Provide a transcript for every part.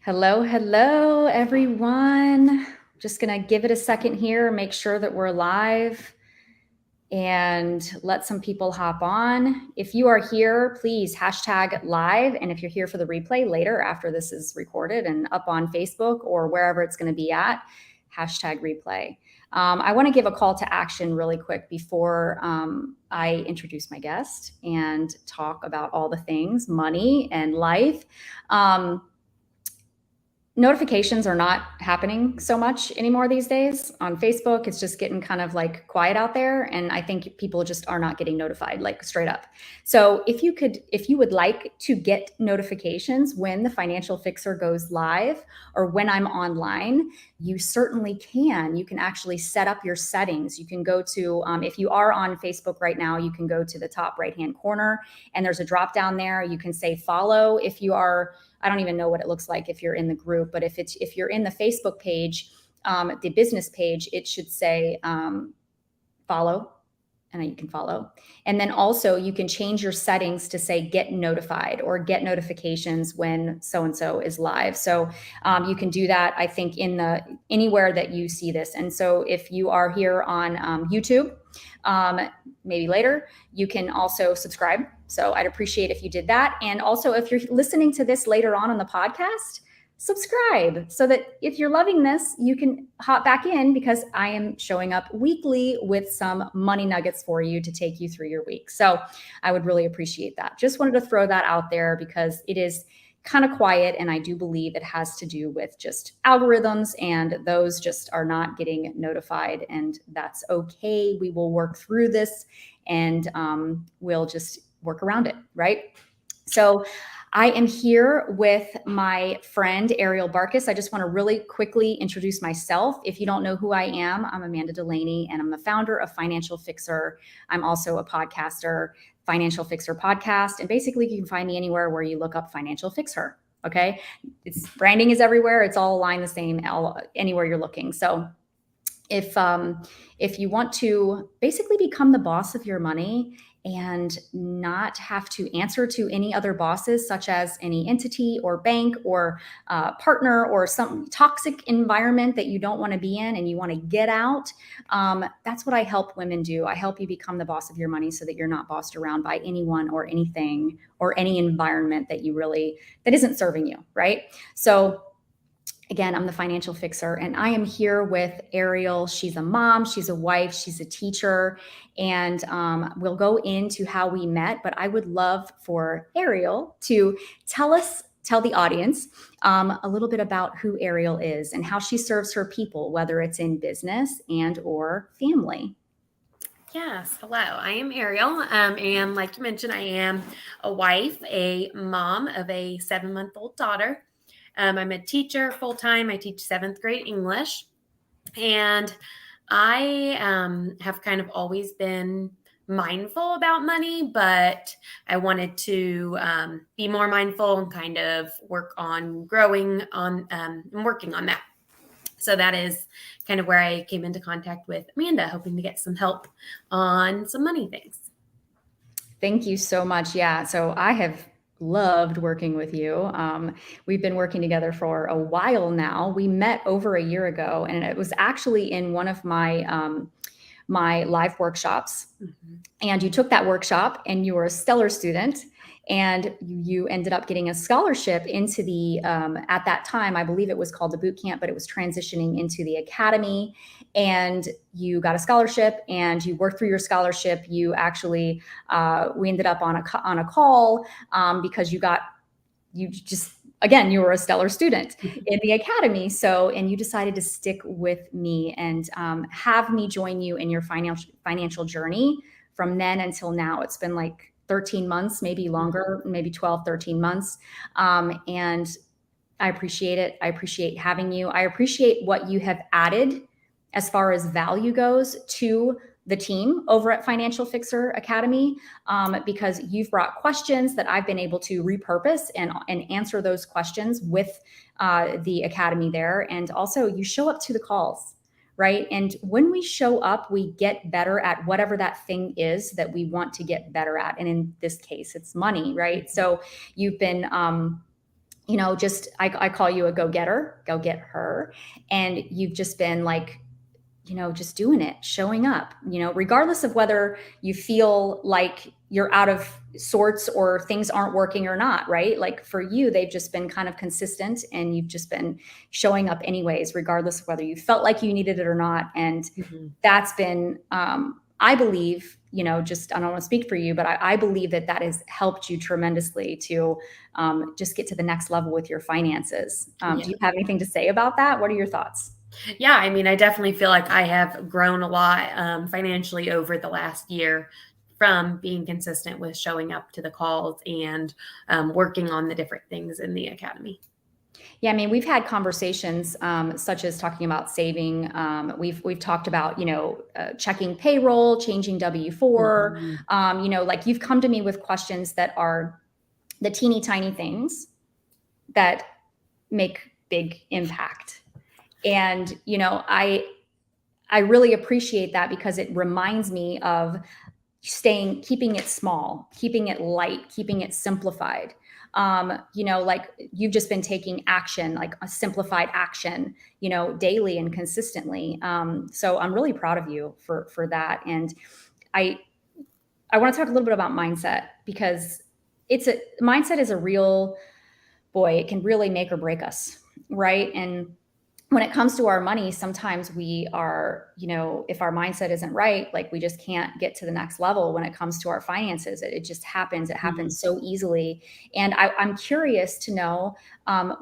Hello, hello, everyone. Just going to give it a second here, make sure that we're live and let some people hop on. If you are here, please hashtag live. And if you're here for the replay later after this is recorded and up on Facebook or wherever it's going to be at, hashtag replay. I want to give a call to action really quick before I introduce my guest and talk about all the things, money and life. Notifications are not happening so much anymore these days on Facebook. It's just getting kind of like quiet out there. And I think people just are not getting notified, like straight up. So if you would like to get notifications when the Financial FixHER goes live or when I'm online, you certainly can. You can actually set up your settings. You can go to, if you are on Facebook right now, you can go to the top right-hand corner and there's a drop down there. You can say follow if you are, I don't even know what it looks like if you're in the group, but if you're in the Facebook page, the business page, it should say follow, and you can follow. And then also you can change your settings to say get notified or get notifications when so-and-so is live. So you can do that, I think, anywhere that you see this. And so if you are here on YouTube, maybe later, you can also subscribe. So I'd appreciate if you did that. And also if you're listening to this later on the podcast, subscribe so that if you're loving this, you can hop back in because I am showing up weekly with some money nuggets for you to take you through your week. So I would really appreciate that. Just wanted to throw that out there because it is kind of quiet. And I do believe it has to do with just algorithms, and those just are not getting notified, and that's okay. We will work through this and we'll just work around it, right? So I am here with my friend, Ariel Barcus. I just want to really quickly introduce myself. If you don't know who I am, I'm Amanda Delaney, and I'm the founder of Financial FixHER. I'm also a podcaster, Financial FixHER Podcast. And basically, you can find me anywhere where you look up Financial FixHER. Okay. It's branding is everywhere. It's all aligned the same anywhere you're looking. So if you want to basically become the boss of your money and not have to answer to any other bosses, such as any entity or bank or partner or some toxic environment that you don't want to be in and you want to get out, that's what I help women do. I help you become the boss of your money so that you're not bossed around by anyone or anything or any environment that isn't serving you, right? So again, I'm the Financial FixHER, and I am here with Ariel. She's a mom, she's a wife, she's a teacher, and we'll go into how we met, but I would love for Ariel to tell the audience a little bit about who Ariel is and how she serves her people, whether it's in business and or family. Yes, hello. I am Ariel, and like you mentioned, I am a wife, a mom of a 7-month-old daughter. I'm a teacher full-time. I teach 7th grade English, and I have kind of always been mindful about money, but I wanted to be more mindful and kind of work on growing on and working on that. So that is kind of where I came into contact with Amanda, hoping to get some help on some money things. Thank you so much. Yeah, so I have loved working with you. We've been working together for a while now. We met over a year ago, and it was actually in one of my my live workshops. Mm-hmm. And you took that workshop, and you were a stellar student, and you ended up getting a scholarship into the at that time, I believe it was called the boot camp, but it was transitioning into the academy. And you got a scholarship, and you worked through your scholarship. You actually we ended up on a call because you were a stellar student in the academy. So, and you decided to stick with me and have me join you in your financial journey from then until now. It's been like 13 months, maybe longer, maybe 12, 13 months. And I appreciate it. I appreciate having you. I appreciate what you have added as far as value goes to the team over at Financial FixHER Academy, because you've brought questions that I've been able to repurpose and answer those questions with the Academy there. And also you show up to the calls, right? And when we show up, we get better at whatever that thing is that we want to get better at. And in this case, it's money, right? So you've been just, I call you a go-getter, go get her. And you've just been like, just doing it, showing up, regardless of whether you feel like you're out of sorts or things aren't working or not, right? Like for you, they've just been kind of consistent and you've just been showing up anyways, regardless of whether you felt like you needed it or not. And that's been, I believe, just, I don't want to speak for you, but I believe that has helped you tremendously to just get to the next level with your finances. Do you have anything to say about that? What are your thoughts? Yeah, I mean, I definitely feel like I have grown a lot financially over the last year from being consistent with showing up to the calls and working on the different things in the academy. Yeah, I mean, we've had conversations such as talking about saving. We've talked about checking payroll, changing W-4. Like you've come to me with questions that are the teeny tiny things that make big impact. And I really appreciate that because it reminds me of keeping it small, keeping it light, keeping it simplified. Like you've just been taking action, like a simplified action, daily and consistently. So I'm really proud of you for that. And I want to talk a little bit about mindset because mindset is a real, boy, it can really make or break us, right? And when it comes to our money, sometimes we are, if our mindset isn't right, like we just can't get to the next level when it comes to our finances. It just happens. It happens so easily. And I'm curious to know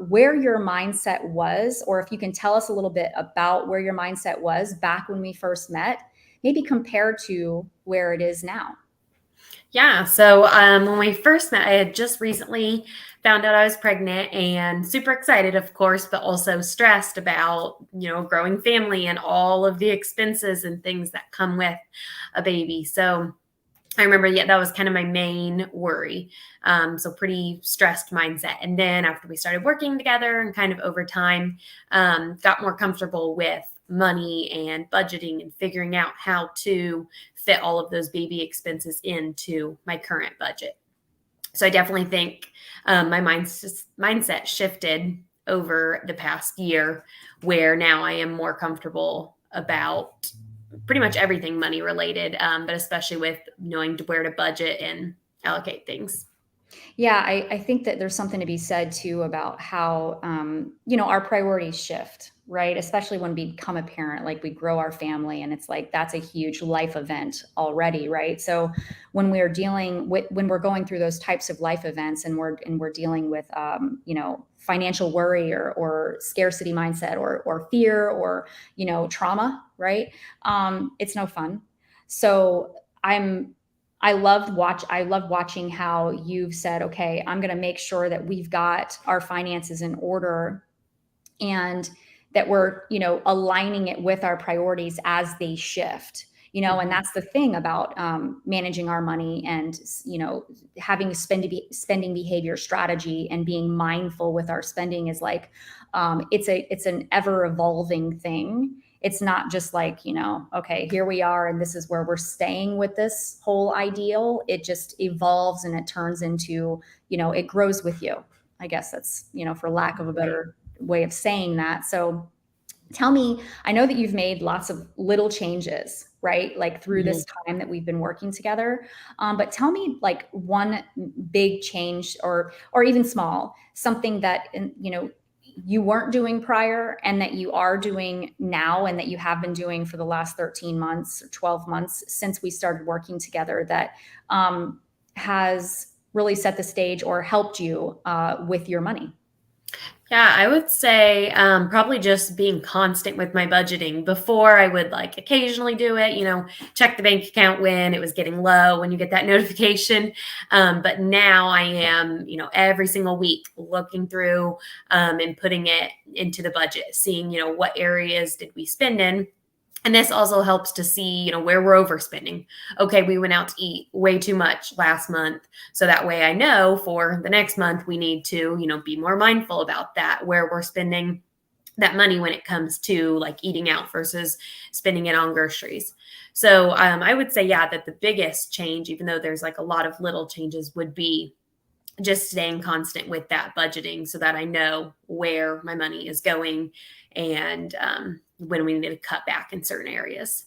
where your mindset was, or if you can tell us a little bit about where your mindset was back when we first met, maybe compared to where it is now. Yeah. So when we first met, I had just recently found out I was pregnant and super excited, of course, but also stressed about, growing family and all of the expenses and things that come with a baby. So I remember, that was kind of my main worry. So pretty stressed mindset. And then after we started working together and kind of over time, got more comfortable with money and budgeting and figuring out how to fit all of those baby expenses into my current budget. So I definitely think my mindset shifted over the past year, where now I am more comfortable about pretty much everything money related, but especially with knowing where to budget and allocate things. Yeah, I think that there's something to be said too about how, our priorities shift, right? Especially when we become a parent, like we grow our family and it's like, that's a huge life event already, right? So when we're when we're going through those types of life events and we're dealing with, financial worry or scarcity mindset or fear or, trauma, right? It's no fun. So I love watching how you've said, okay, I'm going to make sure that we've got our finances in order and that we're, aligning it with our priorities as they shift, and that's the thing about managing our money and, having a spending behavior strategy and being mindful with our spending is like, it's an ever evolving thing. It's not just like, okay, here we are and this is where we're staying with this whole ideal. It just evolves and it turns into, it grows with you. I guess that's, for lack of a better way of saying that. So tell me, I know that you've made lots of little changes, right? Like through this time that we've been working together. But tell me like one big change or even small, something that, you weren't doing prior and that you are doing now and that you have been doing for the last 13 months or 12 months since we started working together that has really set the stage or helped you with your money. Yeah, I would say probably just being constant with my budgeting. Before, I would like occasionally do it, check the bank account when it was getting low, when you get that notification. But now I am, every single week looking through and putting it into the budget, seeing, what areas did we spend in. And this also helps to see, where we're overspending. Okay, we went out to eat way too much last month. So that way I know for the next month, we need to, be more mindful about that, where we're spending that money when it comes to like eating out versus spending it on groceries. So I would say, that the biggest change, even though there's like a lot of little changes, would be just staying constant with that budgeting so that I know where my money is going and when we need to cut back in certain areas.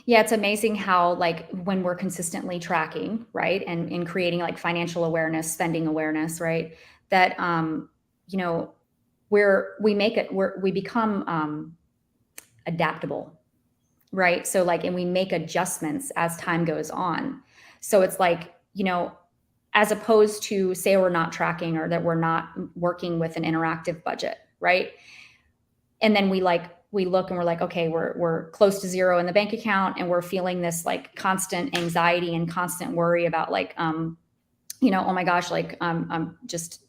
Yeah, it's amazing how like when we're consistently tracking, right, and in creating like financial awareness, spending awareness, right, that you know, we become adaptable, right? So like, and we make adjustments as time goes on. So it's like, as opposed to say we're not tracking or that we're not working with an interactive budget, right? And then we look and we're like, okay, we're close to zero in the bank account, and we're feeling this like constant anxiety and constant worry about like, oh my gosh, like I'm just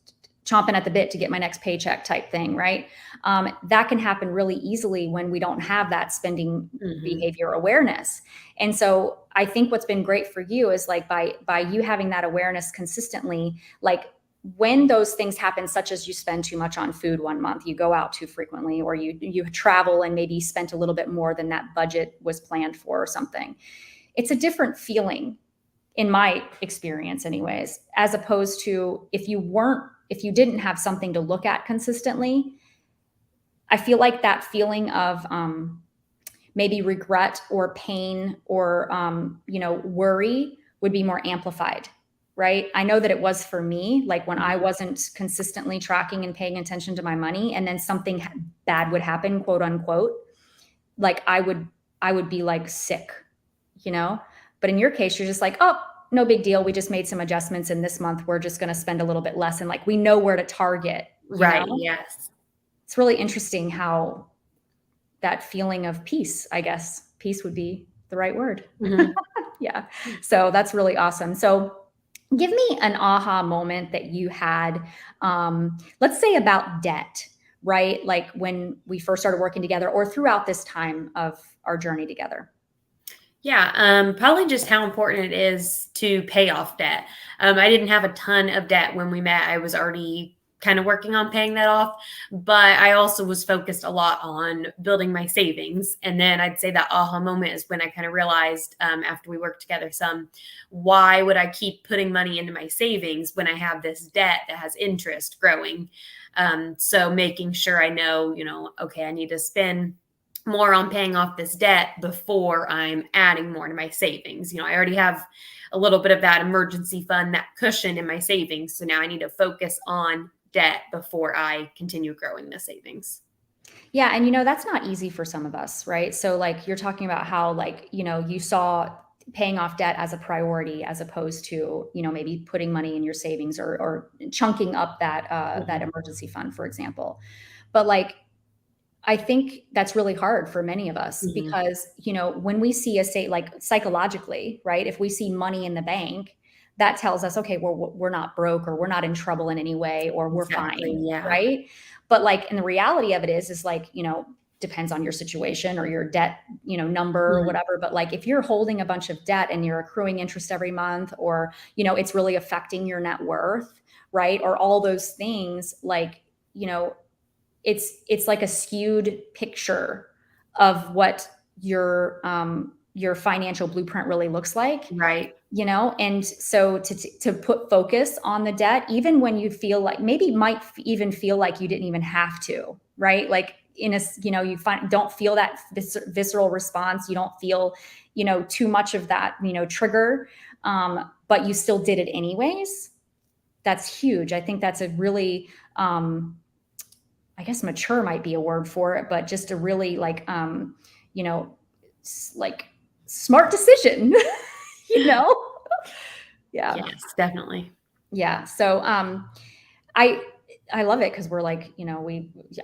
chomping at the bit to get my next paycheck type thing, right? That can happen really easily when we don't have that spending behavior awareness. And so I think what's been great for you is like by you having that awareness consistently, like when those things happen, such as you spend too much on food one month, you go out too frequently, or you travel and maybe spent a little bit more than that budget was planned for or something, it's a different feeling in my experience anyways, as opposed to if you didn't have something to look at consistently. I feel like that feeling of maybe regret or pain or worry would be more amplified, right? I know that it was for me, like when I wasn't consistently tracking and paying attention to my money, and then something bad would happen, quote unquote, like I would be like sick, But in your case, you're just like, oh, no big deal. We just made some adjustments, and this month we're just going to spend a little bit less, and like we know where to target. Right. Yes. It's really interesting how that feeling of peace, I guess, peace would be the right word. Yeah. So that's really awesome. So give me an aha moment that you had, let's say about debt, right? Like when we first started working together or throughout this time of our journey together. Yeah, probably just how important it is to pay off debt. I didn't have a ton of debt when we met. I was already kind of working on paying that off, but I also was focused a lot on building my savings. And then I'd say that aha moment is when I kind of realized after we worked together why would I keep putting money into my savings when I have this debt that has interest growing? So making sure I know, okay, I need to spend more on paying off this debt before I'm adding more to my savings. I already have a little bit of that emergency fund, that cushion in my savings. So now I need to focus on debt before I continue growing the savings. Yeah. And, that's not easy for some of us, right? So like you're talking about how like, you saw paying off debt as a priority as opposed to, maybe putting money in your savings or chunking up that, that emergency fund, for example. But like, I think that's really hard for many of us because, when we see a state like psychologically, right? If we see money in the bank, that tells us, okay, we're not broke or we're not in trouble in any way, or we're fine. Yeah. Right. But like, and the reality of it is like, depends on your situation or your debt, number or whatever. But like, if you're holding a bunch of debt and you're accruing interest every month, or, it's really affecting your net worth, right? Or all those things, like, it's like a skewed picture of what your financial blueprint really looks like. Right. And so to put focus on the debt, even when you feel like maybe might even feel like you didn't even have to, right? Like you don't feel that visceral response. You don't feel, too much of that, trigger, but you still did it anyways. That's huge. I think that's a really, I guess mature might be a word for it, but just a really like, like smart decision, Yeah. Yes, definitely. Yeah. So, I love it because we're like,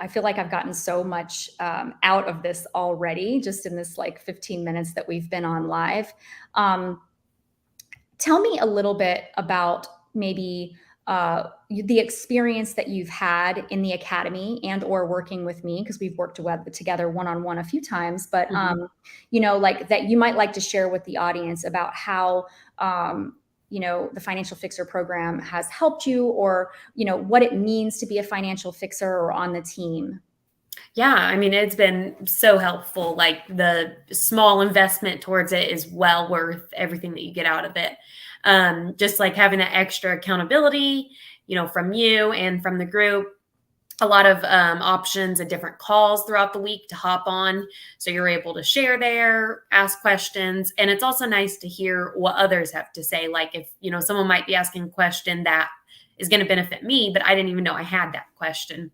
I feel like I've gotten so much out of this already, just in this like 15 minutes that we've been on live. Tell me a little bit about maybe the experience that you've had in the academy and or working with me, because we've worked together one-on-one a few times, but like that you might like to share with the audience about how the Financial FixHER program has helped you, or what it means to be a financial fixer or on the team. Yeah, I mean, it's been so helpful. Like the small investment towards it is well worth everything that you get out of it. just like having that extra accountability, from you and from the group. A lot of options and different calls throughout the week to hop on. So you're able to share there, ask questions. And it's also nice to hear what others have to say. Like if, someone might be asking a question that is going to benefit me, but I didn't even know I had that question.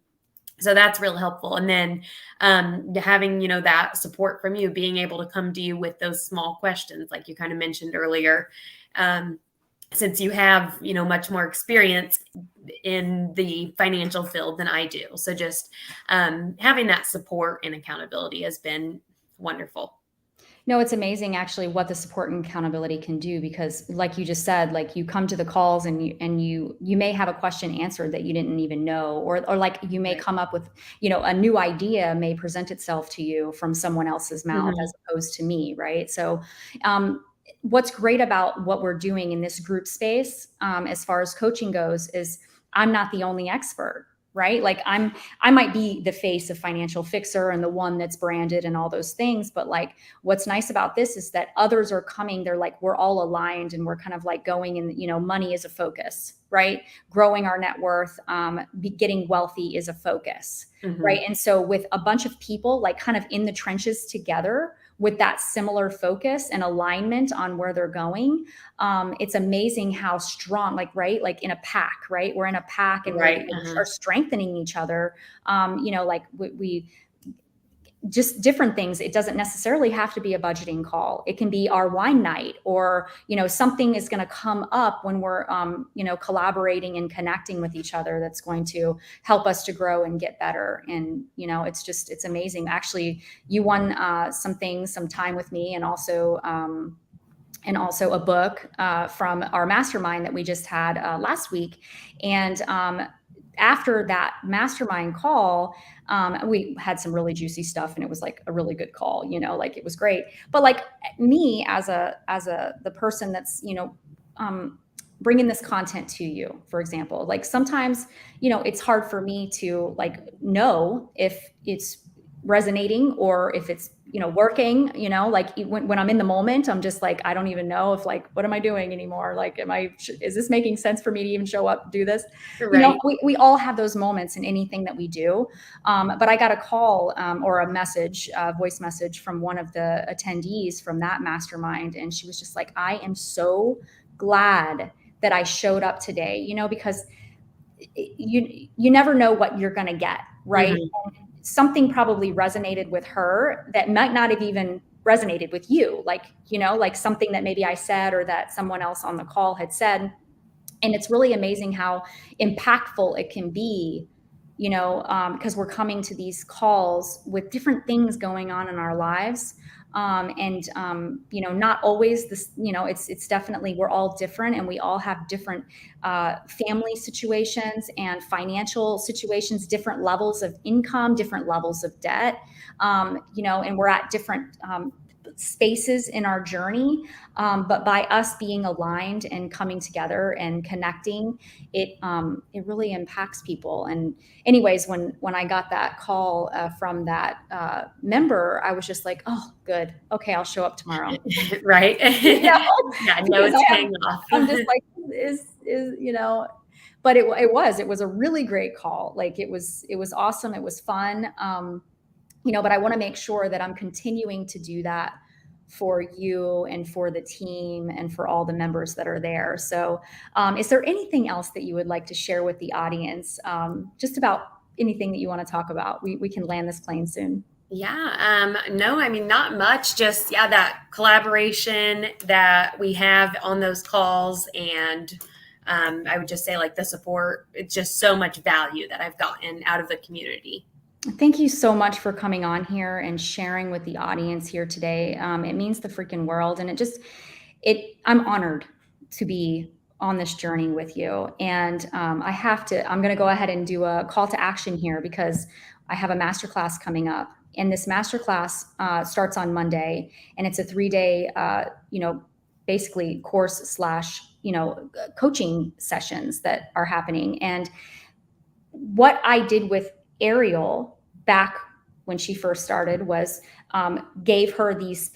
So that's real helpful. And then having, that support from you, being able to come to you with those small questions, like you kind of mentioned earlier, since you have, much more experience in the financial field than I do. So just having that support and accountability has been wonderful. No, it's amazing actually what the support and accountability can do, because like you just said, like you come to the calls and you may have a question answered that you didn't even know, or like you may Right. come up with, a new idea may present itself to you from someone else's mouth as opposed to me, right? So what's great about what we're doing in this group space, as far as coaching goes, is I'm not the only expert, right? Like I might be the face of Financial FixHER and the one that's branded and all those things, but like what's nice about this is that others are coming, they're like, we're all aligned and we're kind of like going and, money is a focus, right? Growing our net worth, getting wealthy is a focus, right? And so with a bunch of people like kind of in the trenches together with that similar focus and alignment on where they're going, it's amazing how strong, right? Like in a pack, right? We're in a pack and Right. we are strengthening each other. Like we just different things. It doesn't necessarily have to be a budgeting call. It can be our wine night, or, something is going to come up when we're, collaborating and connecting with each other that's going to help us to grow and get better. And, it's amazing. Actually, you won some time with me, and also a book from our mastermind that we just had last week. And after that mastermind call, we had some really juicy stuff, and it was like a really good call, like it was great. But like me as the person that's, bringing this content to you, for example, like sometimes, it's hard for me to like know if it's resonating or if it's, working, like when I'm in the moment, I'm just like, I don't even know if like, what am I doing anymore? Like, is this making sense for me to even show up, do this? Right. We all have those moments in anything that we do. But I got a call or a message, a voice message from one of the attendees from that mastermind. And she was just like, I am so glad that I showed up today, because you never know what you're going to get, right? Something probably resonated with her that might not have even resonated with you, like, like something that maybe I said or that someone else on the call had said. And it's really amazing how impactful it can be, because we're coming to these calls with different things going on in our lives. Not always this, it's definitely, we're all different, and we all have different family situations and financial situations, different levels of income, different levels of debt, and we're at different spaces in our journey. But by us being aligned and coming together and connecting, it really impacts people. And anyways, when I got that call from that member, I was just like, oh, good. Okay, I'll show up tomorrow. Right. Yeah, no, it's paying off. I'm just like, but it was a really great call. Like it was awesome. It was fun. But I want to make sure that I'm continuing to do that for you and for the team and for all the members that are there. So is there anything else that you would like to share with the audience, just about anything that you want to talk about? We can land this plane soon. Yeah. No, I mean, not much. Just, that collaboration that we have on those calls. And I would just say like the support, it's just so much value that I've gotten out of the community. Thank you so much for coming on here and sharing with the audience here today. It means the freaking world. And I'm honored to be on this journey with you. And I'm going to go ahead and do a call to action here, because I have a masterclass coming up. And this masterclass starts on Monday, and it's a 3-day, basically course / coaching sessions that are happening. And what I did with Ariel back when she first started was gave her these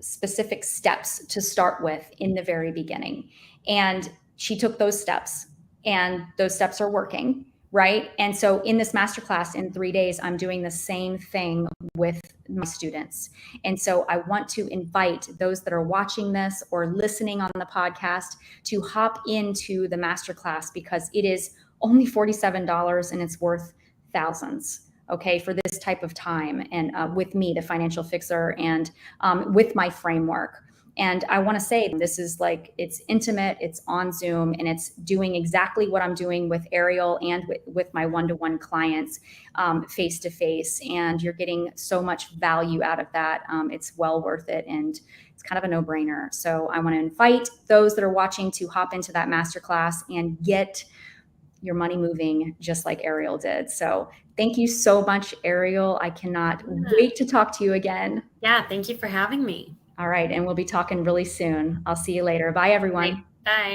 specific steps to start with in the very beginning. And she took those steps, and those steps are working, right? And so in this masterclass in 3 days, I'm doing the same thing with my students. And so I want to invite those that are watching this or listening on the podcast to hop into the masterclass, because it is only $47 and it's worth thousands, okay, for this type of time. And with me, the Financial FixHER, and with my framework. And I want to say, this is like, it's intimate, it's on Zoom, and it's doing exactly what I'm doing with Ariel and with my one-to-one clients, face to face. And you're getting so much value out of that. It's well worth it. And it's kind of a no-brainer. So I want to invite those that are watching to hop into that masterclass and get your money moving just like Ariel did. So thank you so much, Ariel. I cannot wait to talk to you again. Yeah, thank you for having me. All right. And we'll be talking really soon. I'll see you later. Bye, everyone. Bye.